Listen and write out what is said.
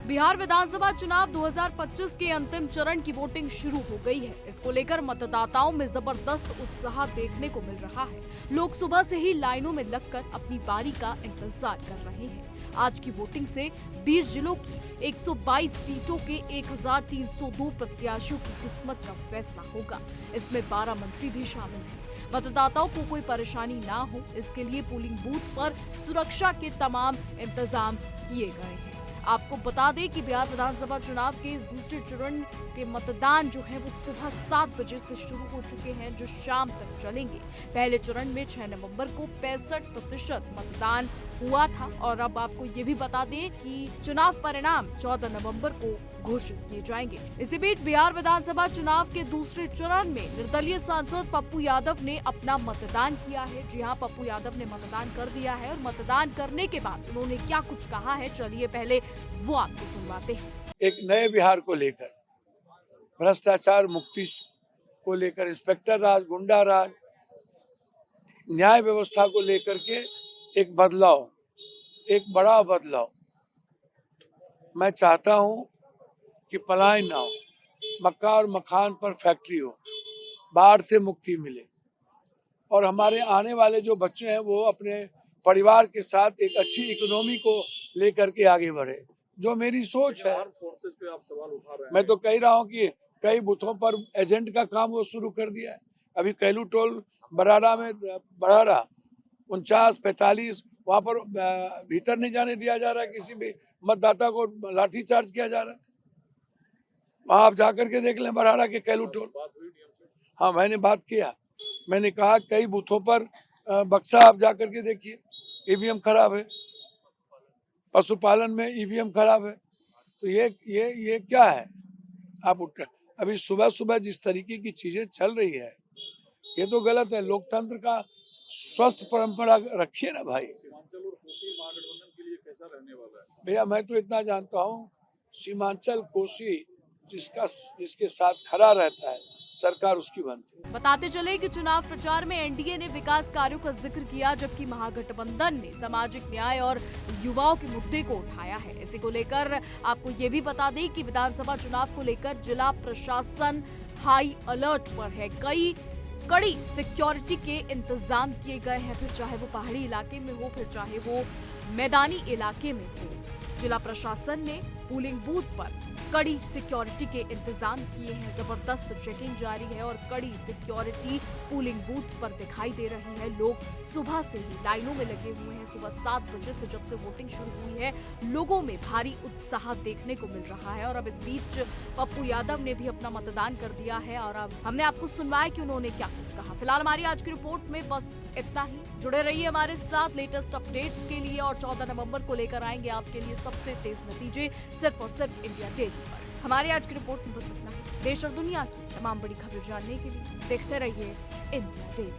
बिहार विधानसभा चुनाव 2025 के अंतिम चरण की वोटिंग शुरू हो गई है। इसको लेकर मतदाताओं में जबरदस्त उत्साह देखने को मिल रहा है। लोग सुबह से ही लाइनों में लगकर अपनी बारी का इंतजार कर रहे हैं। आज की वोटिंग से 20 जिलों की 122 सीटों के 1302 प्रत्याशियों की किस्मत का फैसला होगा। इसमें 12 मंत्री भी शामिल हैं। मतदाताओं को कोई परेशानी ना हो, इसके लिए पोलिंग बूथ पर सुरक्षा के तमाम इंतजाम किए गए हैं। आपको बता दें कि बिहार विधानसभा चुनाव के इस दूसरे चरण के मतदान जो है वो सुबह 7 बजे से शुरू हो चुके हैं, जो शाम तक चलेंगे। पहले चरण में 6 नवंबर को 65% मतदान हुआ था और अब आपको ये भी बता दें कि चुनाव परिणाम 14 नवंबर को घोषित किए जाएंगे। इसी बीच बिहार विधानसभा चुनाव के दूसरे चरण में निर्दलीय सांसद पप्पू यादव ने अपना मतदान किया है। जी हां, पप्पू यादव ने मतदान कर दिया है और मतदान करने के बाद उन्होंने क्या कुछ कहा है, चलिए पहले वो आपको सुनवाते हैं। एक नए बिहार को लेकर, भ्रष्टाचार मुक्ति को लेकर, इंस्पेक्टर राज, गुंडा राज, न्याय व्यवस्था को लेकर के एक बदलाव, एक बड़ा बदलाव मैं चाहता हूं कि पलायन ना हो, मक्का और मखान पर फैक्ट्री हो, बाढ़ से मुक्ति मिले और हमारे आने वाले जो बच्चे हैं वो अपने परिवार के साथ एक अच्छी इकोनॉमी को लेकर के आगे बढ़े। जो मेरी सोच है, पे आप सवाल उठा रहे हैं। मैं तो कह रहा हूं कि कई बूथों पर एजेंट का काम वो शुरू कर दिया है। अभी कैलू टोल बराड़ा में 49-45 वहां पर भीतर नहीं जाने दिया जा रहा है, किसी भी मतदाता को लाठीचार्ज किया जा रहा है। वहां आप जाकर के देख लें बराड़ा के कैलू टोल। हाँ, मैंने बात किया, मैंने कहा कई बूथों पर बक्सा आप जाकर के देखिए, ईवीएम खराब है, पशुपालन में ईवीएम खराब है। तो ये क्या है? आप उठ अभी सुबह सुबह जिस तरीके की चीजें चल रही है ये तो गलत है। लोकतंत्र का स्वस्थ परंपरा रखिए ना भाई। भैया मैं तो इतना जानता हूँ, सीमांचल कोसी जिसके साथ खड़ा रहता है सरकार उसकी बनती है। बताते चले कि चुनाव प्रचार में एनडीए ने विकास कार्यों का जिक्र किया, जबकि महागठबंधन ने सामाजिक न्याय और युवाओं के मुद्दे को उठाया है। इसी को लेकर आपको ये भी बता दें कि विधानसभा चुनाव को लेकर जिला प्रशासन हाई अलर्ट पर है। कड़ी सिक्योरिटी के इंतजाम किए गए हैं, फिर चाहे वो पहाड़ी इलाके में हो, फिर चाहे वो मैदानी इलाके में हो। जिला प्रशासन ने पोलिंग बूथ पर कड़ी सिक्योरिटी के इंतजाम किए हैं। जबरदस्त चेकिंग जारी है और कड़ी सिक्योरिटी पोलिंग बूथ्स पर दिखाई दे रही है। लोग सुबह से ही लाइनों में लगे हुए हैं। सुबह 7 बजे से जब से वोटिंग शुरू हुई है, लोगों में भारी उत्साह देखने को मिल रहा है। और अब इस बीच पप्पू यादव ने भी अपना मतदान कर दिया है और अब हमने आपको सुनवाया कि उन्होंने क्या कुछ कहा। फिलहाल हमारी आज की रिपोर्ट में बस इतना ही। जुड़े रहिए हमारे साथ लेटेस्ट अपडेट्स के लिए और 14 नवंबर को लेकर आएंगे आपके लिए सबसे तेज नतीजे सिर्फ और सिर्फ इंडिया डेली पर। हमारे आज की रिपोर्ट में बस इतना ही। देश और दुनिया की तमाम बड़ी खबरें जानने के लिए देखते रहिए इंडिया डेली।